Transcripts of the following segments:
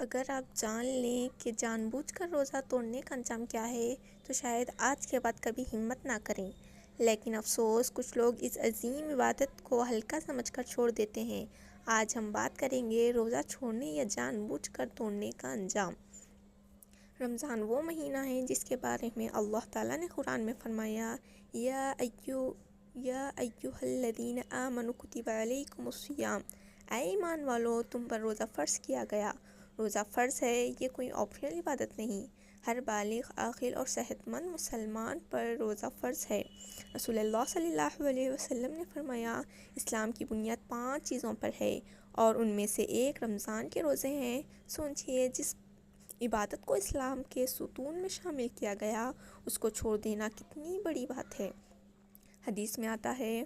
اگر آپ جان لیں کہ جان بوجھ کر روزہ توڑنے کا انجام کیا ہے تو شاید آج کے بعد کبھی ہمت نہ کریں، لیکن افسوس کچھ لوگ اس عظیم عبادت کو ہلکا سمجھ کر چھوڑ دیتے ہیں۔ آج ہم بات کریں گے روزہ چھوڑنے یا جان بوجھ کر توڑنے کا انجام۔ رمضان وہ مہینہ ہے جس کے بارے میں اللہ تعالیٰ نے قرآن میں فرمایا، یا ایھا الذین آمنوا کتب علیکم الصیام، اے ایمان والو تم پر روزہ فرض کیا گیا۔ روزہ فرض ہے، یہ کوئی آپشنل عبادت نہیں، ہر بالغ عاقل اور صحت مند مسلمان پر روزہ فرض ہے۔ رسول اللہ صلی اللہ علیہ وسلم نے فرمایا، اسلام کی بنیاد 5 چیزوں پر ہے اور ان میں سے ایک رمضان کے روزے ہیں۔ سوچئے جس عبادت کو اسلام کے ستون میں شامل کیا گیا اس کو چھوڑ دینا کتنی بڑی بات ہے۔ حدیث میں آتا ہے،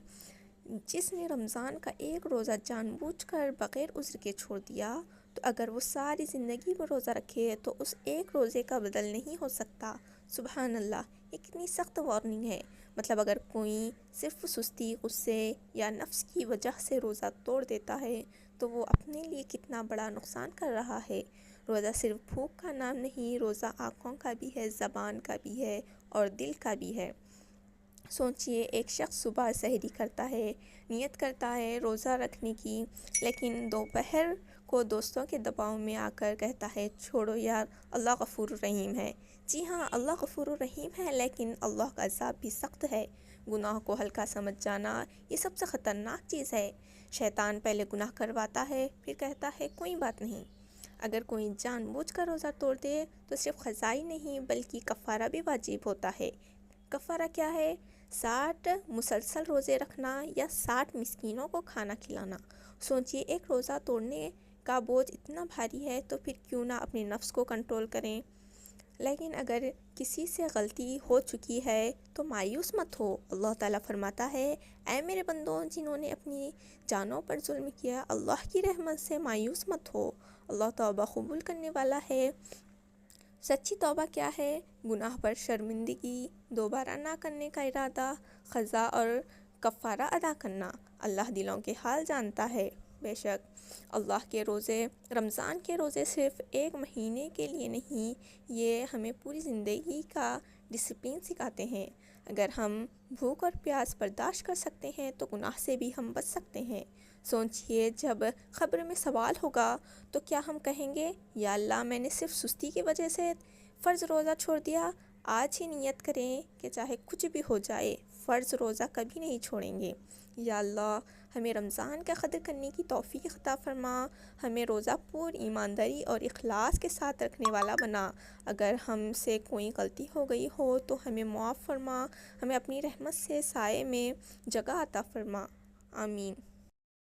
جس نے رمضان کا ایک روزہ جان بوجھ کر بغیر عذر کے چھوڑ دیا تو اگر وہ ساری زندگی میں روزہ رکھے تو اس ایک روزے کا بدل نہیں ہو سکتا۔ سبحان اللہ، یہ کتنی سخت وارننگ ہے۔ مطلب اگر کوئی صرف سستی، غصے یا نفس کی وجہ سے روزہ توڑ دیتا ہے تو وہ اپنے لیے کتنا بڑا نقصان کر رہا ہے۔ روزہ صرف بھوک کا نام نہیں، روزہ آنکھوں کا بھی ہے، زبان کا بھی ہے اور دل کا بھی ہے۔ سوچئے ایک شخص صبح سحری کرتا ہے، نیت کرتا ہے روزہ رکھنے کی، لیکن دوپہر کو دوستوں کے دباؤ میں آ کر کہتا ہے چھوڑو یار، اللہ غفور الرحیم ہے۔ جی ہاں، اللہ غفور الرحیم ہے، لیکن اللہ کا عذاب بھی سخت ہے۔ گناہ کو ہلکا سمجھ جانا یہ سب سے خطرناک چیز ہے۔ شیطان پہلے گناہ کرواتا ہے، پھر کہتا ہے کوئی بات نہیں۔ اگر کوئی جان بوجھ کر روزہ توڑ دے تو صرف قضا ہی نہیں بلکہ کفارہ بھی واجب ہوتا ہے۔ کفارہ کیا ہے؟ 60 مسلسل روزے رکھنا یا 60 مسکینوں کو کھانا کھلانا۔ سوچئے ایک روزہ توڑنے کا بوجھ اتنا بھاری ہے تو پھر کیوں نہ اپنے نفس کو کنٹرول کریں۔ لیکن اگر کسی سے غلطی ہو چکی ہے تو مایوس مت ہو۔ اللہ تعالیٰ فرماتا ہے، اے میرے بندوں جنہوں نے اپنی جانوں پر ظلم کیا، اللہ کی رحمت سے مایوس مت ہو، اللہ توبہ قبول کرنے والا ہے۔ سچی توبہ کیا ہے؟ گناہ پر شرمندگی، دوبارہ نہ کرنے کا ارادہ، قضا اور کفارہ ادا کرنا۔ اللہ دلوں کے حال جانتا ہے۔ بے شک اللہ کے روزے، رمضان کے روزے صرف ایک مہینے کے لیے نہیں، یہ ہمیں پوری زندگی کا ڈسپلن سکھاتے ہیں۔ اگر ہم بھوک اور پیاس برداشت کر سکتے ہیں تو گناہ سے بھی ہم بچ سکتے ہیں۔ سوچئے جب قبر میں سوال ہوگا تو کیا ہم کہیں گے، یا اللہ میں نے صرف سستی کی وجہ سے فرض روزہ چھوڑ دیا؟ آج ہی نیت کریں کہ چاہے کچھ بھی ہو جائے فرض روزہ کبھی نہیں چھوڑیں گے۔ یا اللہ ہمیں رمضان کا قدر کرنے کی توفیق عطا فرما، ہمیں روزہ پوری ایمانداری اور اخلاص کے ساتھ رکھنے والا بنا۔ اگر ہم سے کوئی غلطی ہو گئی ہو تو ہمیں معاف فرما، ہمیں اپنی رحمت سے سائے میں جگہ عطا فرما۔ آمین۔